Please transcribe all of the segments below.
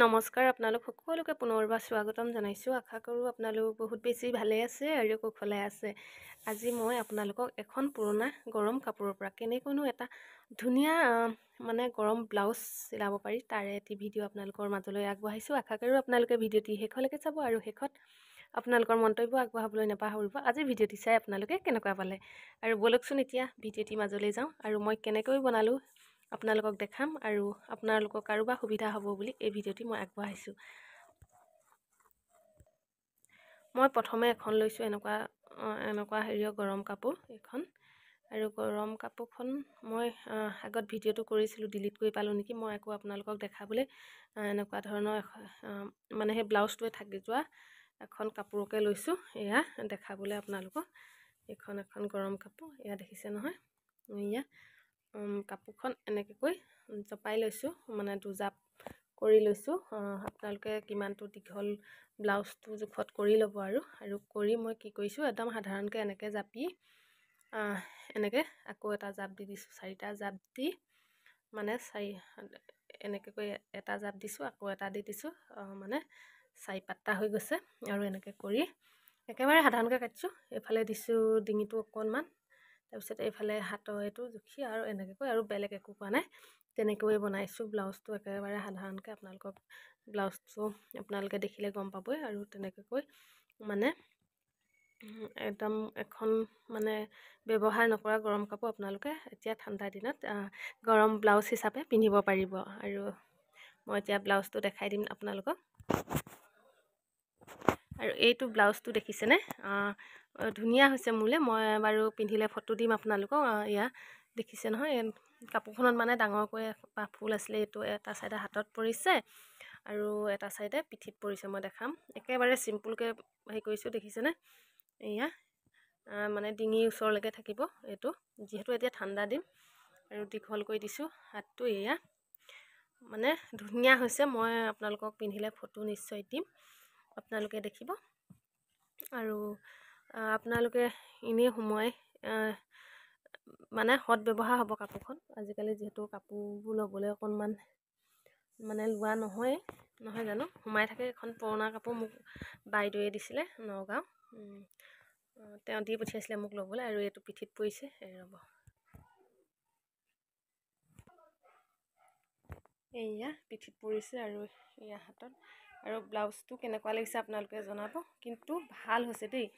নমস্কাৰ, আপোনালোক সকলোকে পুনৰবাৰ স্বাগতম জনাইছোঁ। আশা কৰোঁ আপোনালোক বহুত বেছি ভালে আছে আৰু কুশলে আছে। আজি মই আপোনালোকক এখন পুৰণা গৰম কাপোৰৰ পৰা কেনেকৈনো এটা ধুনীয়া গৰম ব্লাউজ চিলাব পাৰি তাৰে এটি ভিডিঅ' আপোনালোকৰ মাজলৈ আগবঢ়াইছোঁ। আশা কৰোঁ আপোনালোকে ভিডিঅ'টি শেষলৈকে চাব আৰু শেষত আপোনালোকৰ মন্তব্য আগবঢ়াবলৈ নাপাহৰিব। আজি ভিডিঅ'টি চাই আপোনালোকে কেনেকুৱা পালে আৰু বলকচোন এতিয়া ভিডিঅ'টিৰ মাজলৈ যাওঁ আৰু মই কেনেকৈ বনালোঁ আপোনালোকক দেখাম আৰু আপোনালোকৰ কাৰোবাৰ সুবিধা হ'ব বুলি এই ভিডিঅ'টি মই আগবঢ়াইছোঁ। মই প্ৰথমে এখন লৈছোঁ এনেকুৱা হেৰিৰ গৰম কাপোৰ এখন, আৰু গৰম কাপোৰখন মই আগত ভিডিঅ'টো কৰিছিলোঁ, ডিলিট কৰি পালোঁ নেকি। মই আকৌ আপোনালোকক দেখাবলৈ এনেকুৱা ধৰণৰ সেই ব্লাউজটোৱে থাকি যোৱা এখন কাপোৰকে লৈছোঁ এয়া দেখাবলৈ আপোনালোকক। এখন গৰম কাপোৰ এয়া দেখিছে নহয়। এয়া কাপোৰখন এনেকৈ জপাই লৈছোঁ, দুজাপ কৰি লৈছোঁ। আপোনালোকে কিমানটো দীঘল ব্লাউজটো জোখত কৰি ল'ব আৰু কৰি মই কি কৰিছোঁ, একদম সাধাৰণকৈ এনেকৈ জাপি এনেকৈ আকৌ এটা জাপ দি দিছোঁ। 4টা জাপ দি এনেকৈ কৰি এটা জাপ দিছোঁ, আকৌ এটা দি দিছোঁ, 4 পাত্তা হৈ গৈছে। আৰু এনেকৈ কৰি একেবাৰে সাধাৰণকৈ কাটিছোঁ। এইফালে দিছোঁ ডিঙিটো অকণমান, তাৰপিছত এইফালে হাতৰ এইটো জুখি আৰু এনেকৈ আৰু বেলেগ একো কোৱা নাই, তেনেকৈয়ে বনাইছোঁ ব্লাউজটো। একেবাৰে সাধাৰণকৈ আপোনালোকে দেখিলে গম পাবই। আৰু তেনেকৈ একদম এখন ব্যৱহাৰ নকৰা গৰম কাপোৰ আপোনালোকে এতিয়া ঠাণ্ডা দিনত গৰম ব্লাউজ হিচাপে পিন্ধিব পাৰিব। আৰু মই এতিয়া ব্লাউজটো দেখাই দিম আপোনালোকক। আৰু এইটো ব্লাউজটো দেখিছেনে, ধুনীয়া হৈছে মোলৈ। মই বাৰু পিন্ধিলে ফটো দিম আপোনালোকক। এয়া দেখিছে নহয়, কাপোৰখনত ডাঙৰকৈ ফুল আছিলে। এইটো এটা চাইডে হাতত পৰিছে আৰু এটা চাইডে পিঠিত পৰিছে। মই দেখাম, একেবাৰে চিম্পুলকৈ হেৰি কৰিছোঁ, দেখিছেনে। এয়া ডিঙিৰ ওচৰলৈকে থাকিব এইটো, যিহেতু এতিয়া ঠাণ্ডা দিন। আৰু দীঘল কৰি দিছোঁ হাতটো। এয়া ধুনীয়া হৈছে। মই আপোনালোকক পিন্ধিলে ফটো নিশ্চয় দিম, আপোনালোকে দেখিব। আৰু আপোনালোকে এনেই সোমোৱাই সৎ ব্যৱহাৰ হ'ব কাপোৰখন। আজিকালি যিহেতু কাপোৰবোৰ ল'বলৈ অকণমান লোৱা নহয় জানো, সোমাই থাকে। এখন পুৰণা কাপোৰ মোক বাইদেৱে দিছিলে নগাঁও, তেওঁ দি পঠিয়াইছিলে মোক ল'বলৈ। আৰু এইটো পিঠিত পৰিছে, ৰ'ব, এয়া পিঠিত পৰিছে আৰু এয়া হাতত। আৰু ব্লাউজটো কেনেকুৱা লাগিছে আপোনালোকে জনাব, কিন্তু ভাল হৈছে দেই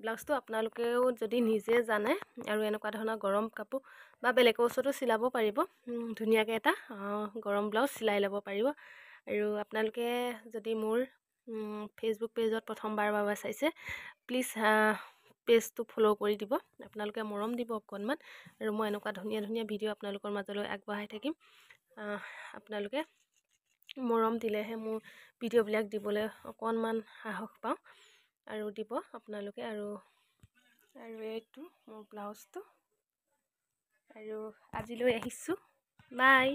ব্লাউজটো। আপোনালোকেও যদি নিজে জানে আৰু এনেকুৱা ধৰণৰ গৰম কাপোৰ বা বেলেগৰ ওচৰতো চিলাব পাৰিব, ধুনীয়াকৈ এটা গৰম ব্লাউজ চিলাই ল'ব পাৰিব। আৰু আপোনালোকে যদি মোৰ ফেচবুক পেজত প্ৰথমবাৰৰ বাবে চাইছে, প্লিজ পেজটো ফ'ল' কৰি দিব। আপোনালোকে মৰম দিব অকণমান, আৰু মই এনেকুৱা ধুনীয়া ভিডিঅ' আপোনালোকৰ মাজলৈ আগবঢ়াই থাকিম। আপোনালোকে মৰম দিলেহে মোৰ ভিডিঅ'বিলাক দিবলৈ অকণমান সাহস পাওঁ, আৰু দিব আপোনালোকে। আৰু এইটো মোৰ ব্লাউজটো, আৰু আজিলৈ আহিছোঁ, বাই।